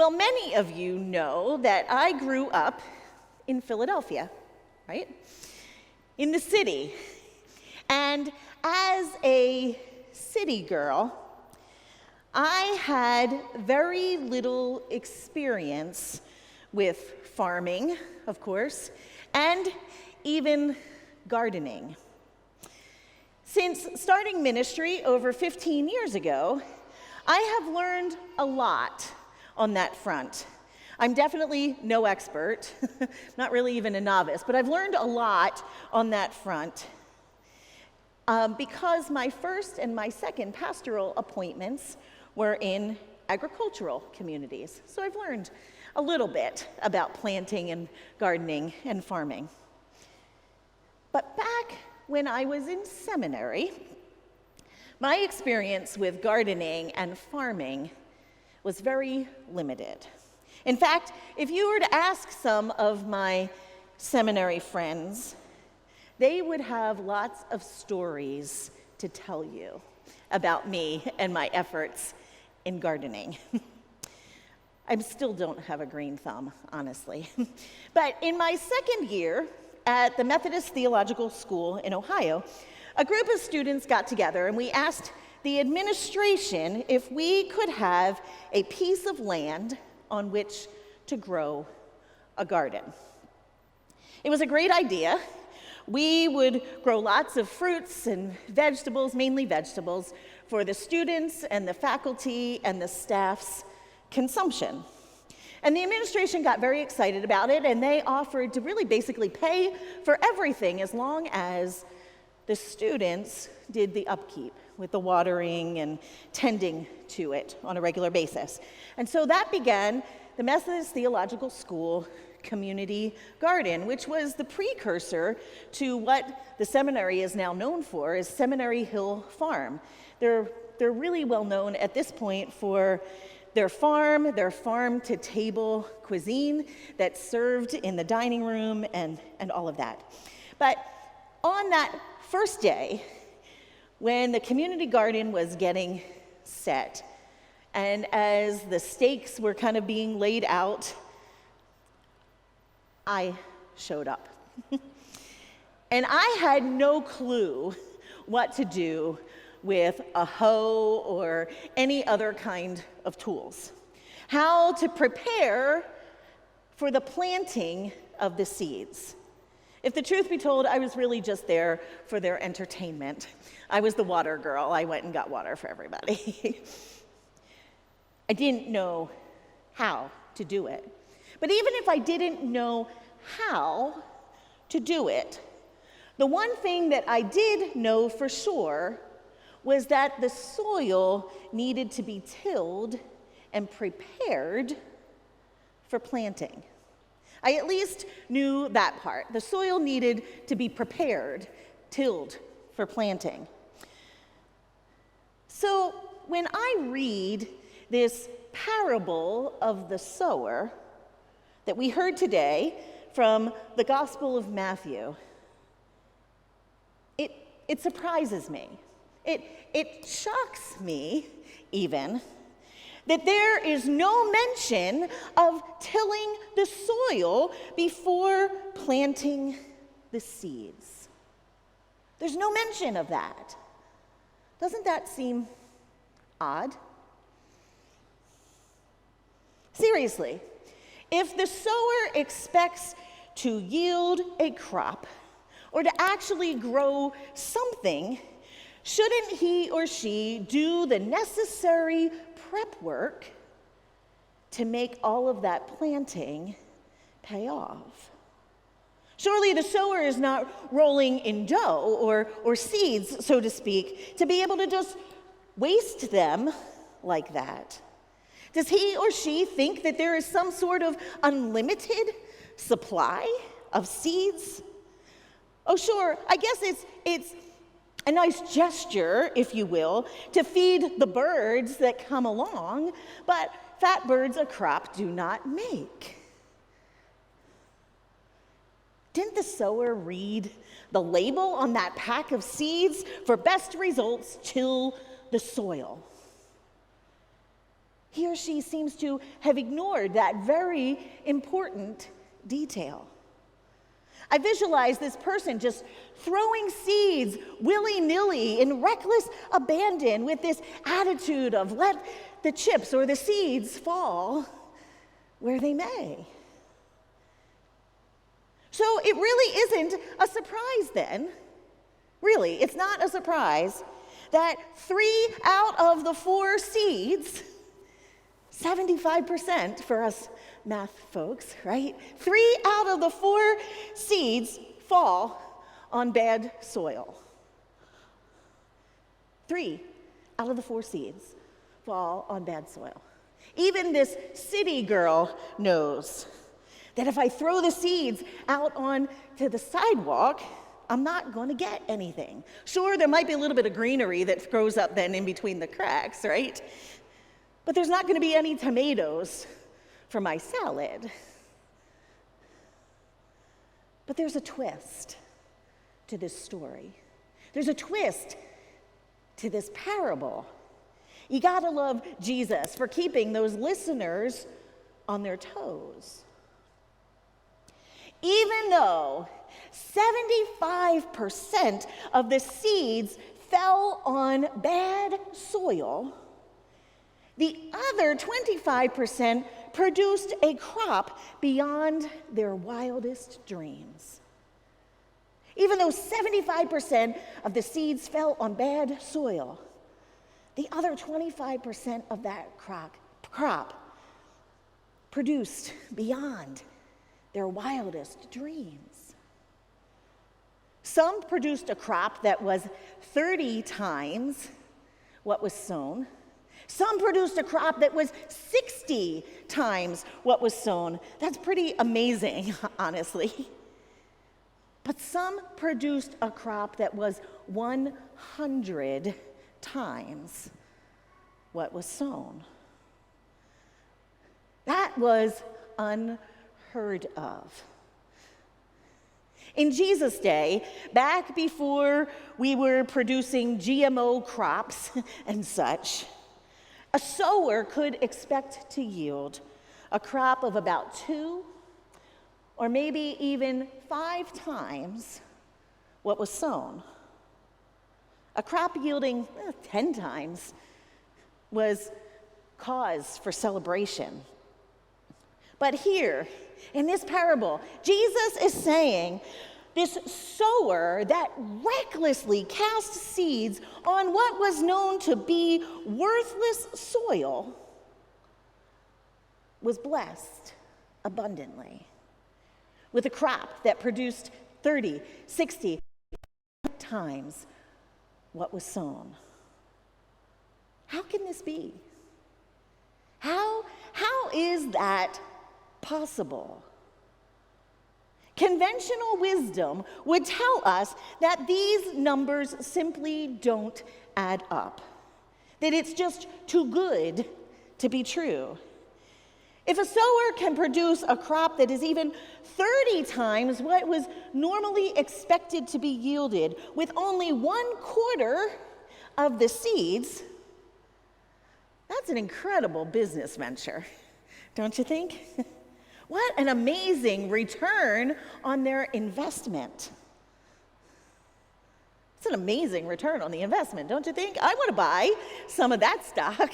Well, many of you know that I grew up in Philadelphia, right? In the city. And as a city girl, I had very little experience with farming, of course, and even gardening. Since starting ministry over 15 years ago, I have learned a lot on that front. I'm definitely no expert, not really even a novice, but I've learned a lot on that front because my first and my second pastoral appointments were in agricultural communities. So I've learned a little bit about planting and gardening and farming. But back when I was in seminary, my experience with gardening and farming was very limited. In fact, if you were to ask some of my seminary friends, they would have lots of stories to tell you about me and my efforts in gardening. I still don't have a green thumb, honestly. But in my second year at the Methodist Theological School in Ohio, a group of students got together and we asked the administration if we could have a piece of land on which to grow a garden. It was a great idea. We would grow lots of fruits and vegetables, mainly vegetables, for the students and the faculty and the staff's consumption. And the administration got very excited about it, and they offered to really basically pay for everything as long as the students did the upkeep with the watering and tending to it on a regular basis. And so that began the Methodist Theological School Community Garden, which was the precursor to what the seminary is now known for, is Seminary Hill Farm. They're really well known at this point for their farm-to-table cuisine that's served in the dining room and all of that. But on that first day, when the community garden was getting set, and as the stakes were kind of being laid out, I showed up. And I had no clue what to do with a hoe or any other kind of tools. How to prepare for the planting of the seeds. If the truth be told, I was really just there for their entertainment. I was the water girl. I went and got water for everybody. I didn't know how to do it. But even if I didn't know how to do it, the one thing that I did know for sure was that the soil needed to be tilled and prepared for planting. I at least knew that part. The soil needed to be prepared, tilled for planting. So when I read this parable of the sower that we heard today from the Gospel of Matthew, it surprises me. It shocks me even that there is no mention of tilling the soil before planting the seeds. There's no mention of that. Doesn't that seem odd? Seriously, if the sower expects to yield a crop or to actually grow something, shouldn't he or she do the necessary prep work to make all of that planting pay off? Surely the sower is not rolling in dough or seeds, so to speak, to be able to just waste them like that. Does he or she think that there is some sort of unlimited supply of seeds? Oh, sure, I guess it's a nice gesture, if you will, to feed the birds that come along, but fat birds a crop do not make. Didn't the sower read the label on that pack of seeds for best results till the soil? He or she seems to have ignored that very important detail. I visualize this person just throwing seeds willy-nilly in reckless abandon with this attitude of let the chips or the seeds fall where they may. So it really isn't a surprise then, really, it's not a surprise that 3 out of the 4 seeds, 75% for us math folks, right? 3 out of the 4 seeds fall on bad soil. 3 out of the 4 seeds fall on bad soil. Even this city girl knows that if I throw the seeds out onto the sidewalk, I'm not going to get anything. Sure, there might be a little bit of greenery that grows up then in between the cracks, right? But there's not going to be any tomatoes for my salad. But there's a twist to this story. There's a twist to this parable. You got to love Jesus for keeping those listeners on their toes. Even though 75% of the seeds fell on bad soil, the other 25% produced a crop beyond their wildest dreams. Even though 75% of the seeds fell on bad soil, the other 25% of that crop produced beyond their wildest dreams. Some produced a crop that was 30 times what was sown. Some produced a crop that was 60 times what was sown. That's pretty amazing, honestly. But some produced a crop that was 100 times what was sown. That was unheard of. In Jesus' day, back before we were producing GMO crops and such, a sower could expect to yield a crop of about 2 or maybe even 5 times what was sown. A crop yielding 10 times was cause for celebration. But here, in this parable, Jesus is saying this sower that recklessly cast seeds on what was known to be worthless soil was blessed abundantly with a crop that produced 30, 60 times what was sown. How can this be? How is that possible? Conventional wisdom would tell us that these numbers simply don't add up, that it's just too good to be true. If a sower can produce a crop that is even 30 times what was normally expected to be yielded with only 1/4 of the seeds, that's an incredible business venture, don't you think? What an amazing return on their investment. It's an amazing return on the investment, don't you think? I want to buy some of that stock,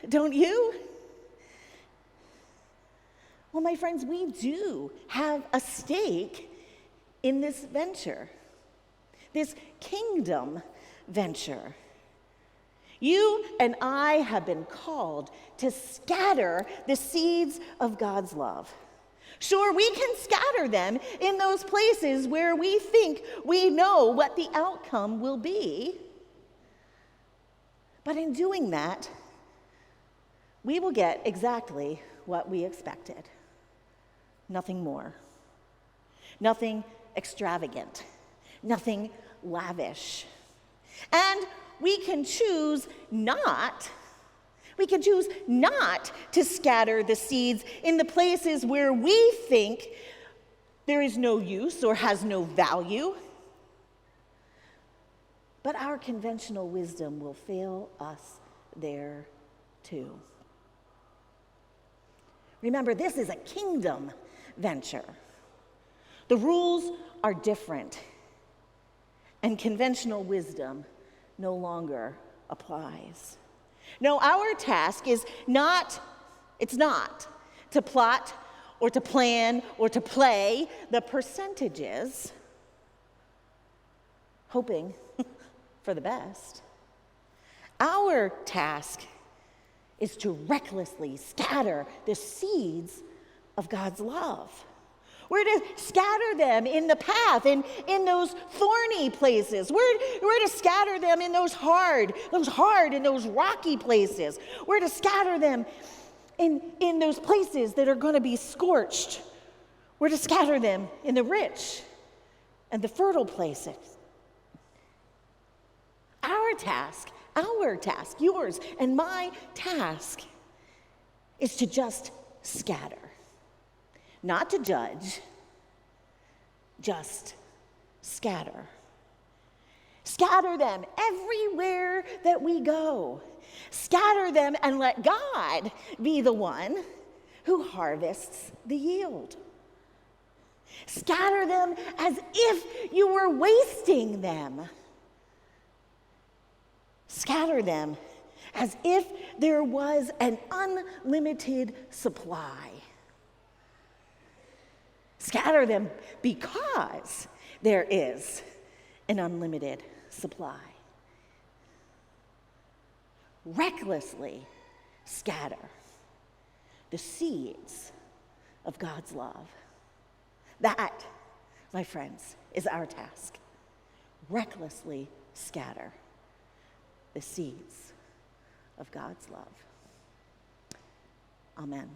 don't you? Well, my friends, we do have a stake in this venture, this kingdom venture. You and I have been called to scatter the seeds of God's love. Sure, we can scatter them in those places where we think we know what the outcome will be. But in doing that, we will get exactly what we expected. Nothing more. Nothing extravagant. Nothing lavish. And we can choose not to scatter the seeds in the places where we think there is no use or has no value. But our conventional wisdom will fail us there too. Remember, this is a kingdom venture. The rules are different, and conventional wisdom no longer applies. No, our task is not to plot or to plan or to play the percentages, hoping for the best. Our task is to recklessly scatter the seeds of God's love. We're to scatter them in the path, in those thorny places. We're to scatter them in those hard and those rocky places. We're to scatter them in those places that are going to be scorched. We're to scatter them in the rich and the fertile places. Our task, yours and my task, is to just scatter. Not to judge, just scatter. Scatter them everywhere that we go. Scatter them and let God be the one who harvests the yield. Scatter them as if you were wasting them. Scatter them as if there was an unlimited supply. Scatter them because there is an unlimited supply. Recklessly scatter the seeds of God's love. That, my friends, is our task. Recklessly scatter the seeds of God's love. Amen.